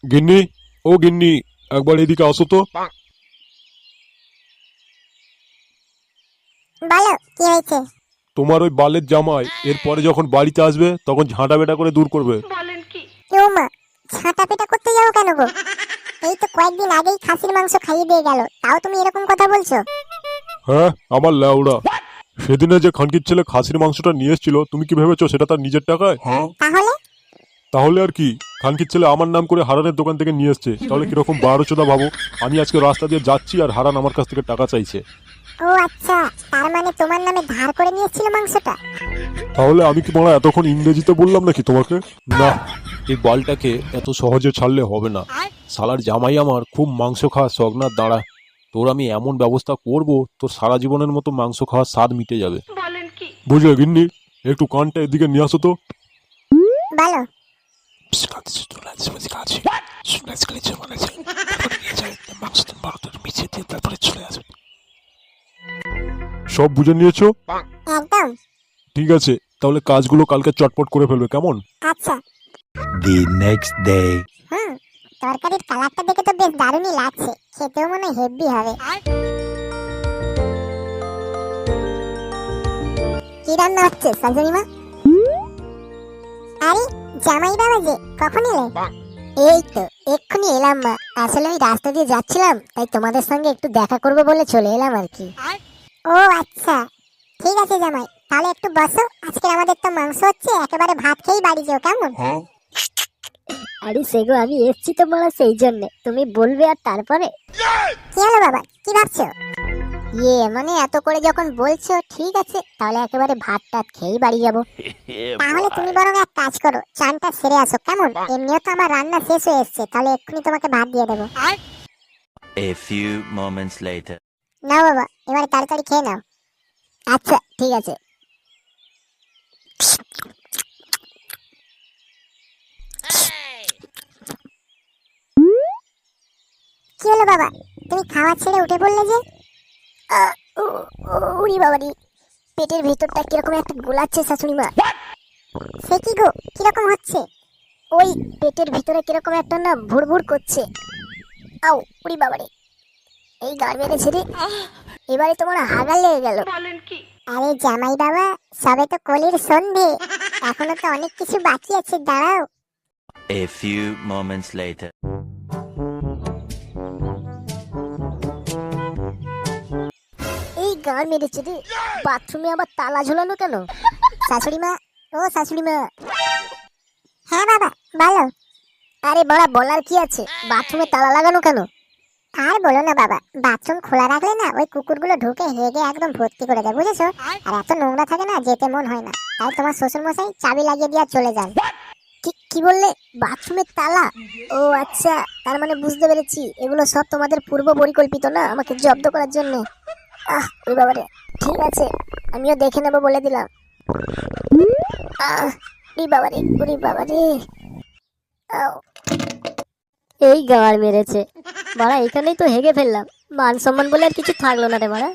গিন্নি, ও গিন্নি, একবার এদিকে আসো তো। বলো কি হয়েছে? তোমার ওই বালের জামাই এরপরে যখন বাড়িতে আসবে তখন ঝাঁটা বেটা করে দূর করবে। কেউ মা, ছাটা পেটা করতে যাও কেন গো? এই তো কয়েকদিন আগেই খাসির মাংস খাইয়ে দিয়ে গেল, তাও তুমি এরকম কথা বলছো? হ্যাঁ, আমার ল্যাউড়া, সেদিনে যে খানকির ছেলে খাসির মাংসটা নিয়ে এসেছিল তুমি কি ভেবেছো সেটা তার নিজের টাকায়? তাহলে? তাহলে আর কি, খানকির ছেলে আমার নাম করে হারানের দোকান থেকে নিয়ে এসছে, তাহলে কিরকম বারোচোদা ভাবো। আমি আজকে রাস্তা দিয়ে যাচ্ছি আর হারান আমার কাছ থেকে টাকা চাইছে। ও আচ্ছা, তার মানে তোমার নামে ধার করে নিয়ে এসেছিল মাংসটা? তাহলে আমি কি মারা এতক্ষণ ইংরেজিতে বললাম নাকি তোমাকে? না, এই বালটাকে এত সহজে ছাড়লে হবে না। শালার জামাই আমার খুব মাংস খাওয়ার শখ না, দাঁড়া, তোর আমি এমন ব্যবস্থা করব তোর সারা জীবনের মতো মাংস খাওয়ার স্বাদ মিটে যাবে। বুঝলে গিন্নি, একটু কানটা এদিকে নিয়ে আসো তো। বলো। সব বুঝে নিয়েছো? একদম। ঠিক আছে, তাহলে কাজগুলো কালকে চটপট করে ফেলবে, কেমন? আচ্ছা। The next day. তরকারির কালারটা দেখে তো বেশ দারুণই লাগছে, খেতেও মনে হেভি হবে। কি রান্না হচ্ছে শাশুড়ি মা? আরে জামাই বাবা যে, কখন এলে? এই তো এক্ষুনি এলাম মা, আসলে আমি রাস্তা দিয়ে যাচ্ছিলাম, তাই তোমাদের সঙ্গে একটু দেখা করবো বলে চলে এলাম আর কি। ও আচ্ছা, ঠিক আছে জামাই, তাহলে একটু বসো, আজকে আমাদের তো মাংস হচ্ছে, একেবারে ভাত খেয়েই বাড়ি যাও, কেমন? আরে সেগো, আমি এসছি তো মারা, সেই জন্য তুমি বলবে আর তারপরে। কি হলো বাবা, কি ভাবছো? মানে এত করে যখন বলছো, ঠিক আছে, তাহলে একেবারে ভাত টাত খেয়েই বাড়ি যাবো। তাহলে তুমি বরং এক কাজ করো, চানটা সেরে আসো, কেমন? এমনিও তো আমার রান্না শেষ হয়ে এসছে, তাহলে এক্ষুনি তোমাকে ভাত দিয়ে দেবো। A few moments later. নাও বাবা, এবারে তাড়াতাড়ি খেয়ে নাও। আচ্ছা ঠিক আছে। কি হলো বাবা, তুমি খাওয়া ছেড়ে উঠে পড়লে যে? উড়ি বাবারি, পেটের ভেতরটা কিরকম একটা গোলাচ্ছে শাশুড়ি মা। সে কি গো, কিরকম হচ্ছে? ওই পেটের ভিতরে কিরকম একটা না ভুড়ভুড় করছে। আও উড়ি বাবারি, এই গাড় মেরেছে রে, এবারে তোমার হাগা লেগে গেল। আরে জামাই বাবা, সবে তো কলির সন্ধে, এখনো তো অনেক কিছু বাকি আছে, দাঁড়াও। A few moments later. এই গান মেরেছে রে, বাথরুমে আবার তালা ঝোলানো কেন? শাশুড়ি মা, ও শাশুড়ি মা। হ্যাঁ বাবা, বলো। আরে বড়া, বলার কি আছে, বাথরুমে তালা লাগানো কেন? আর বলো না বাবা, বাথরুম খোলা রাখলে না ওই কুকুরগুলো ঢুকে হেগে একদম ভর্তি করে দেয়, বুঝেছো? আর এত নোংরা থাকে না, যেতে মন হয় না, তাই তোমার শ্বশুর মশাই চাবি লাগিয়ে দিয়ে চলে যান। কি বললে, বাথরুমের তালা? ও আচ্ছা, তার মানে বুঝতে পেরেছি, এগুলো সব তোমাদের পূর্ব পরিকল্পিত না, আমাকে জব্দ করার জন্য। ওই বাবারে, ঠিক আছে, আমিও দেখে নেবো বলে দিলাম। ওই বাবারে, ওরে বাবারে, এই গাড় মেরেছে মারা, এখানেই তো হেগে ফেললাম, মান সম্মান বলে আর কিছু থাকলো না রে মারা।